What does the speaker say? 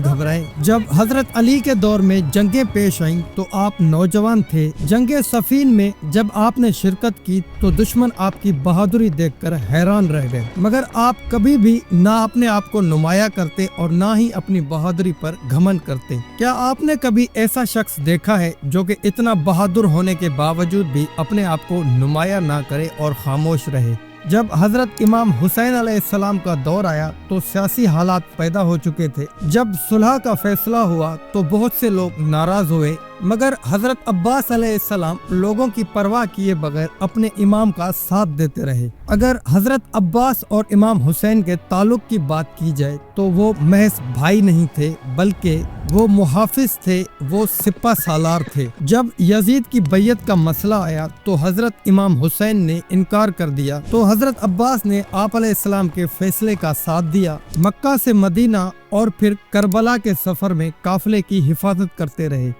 گھبرائے۔ جب حضرت علی کے دور میں جنگیں پیش آئیں تو آپ نوجوان تھے۔ جنگ صفین میں جب آپ نے شرکت کی تو دشمن آپ کی بہادری دیکھ کر حیران رہ گئے، مگر آپ کبھی بھی نہ اپنے آپ کو نمایاں کرتے اور نہ ہی اپنی بہادری پر گھمنڈ کرتے۔ کیا آپ نے کبھی ایسا شخص دیکھا ہے جو کہ اتنا بہادر ہونے کے باوجود بھی اپنے آپ کو نمایاں نہ کرے اور خاموش رہے؟ جب حضرت امام حسین علیہ السلام کا دور آیا تو سیاسی حالات پیدا ہو چکے تھے۔ جب صلح کا فیصلہ ہوا تو بہت سے لوگ ناراض ہوئے، مگر حضرت عباس علیہ السلام لوگوں کی پرواہ کیے بغیر اپنے امام کا ساتھ دیتے رہے۔ اگر حضرت عباس اور امام حسین کے تعلق کی بات کی جائے تو وہ محض بھائی نہیں تھے، بلکہ وہ محافظ تھے، وہ سپہ سالار تھے۔ جب یزید کی بیعت کا مسئلہ آیا تو حضرت امام حسین نے انکار کر دیا تو حضرت عباس نے آپ علیہ السلام کے فیصلے کا ساتھ دیا۔ مکہ سے مدینہ اور پھر کربلا کے سفر میں قافلے کی حفاظت کرتے رہے۔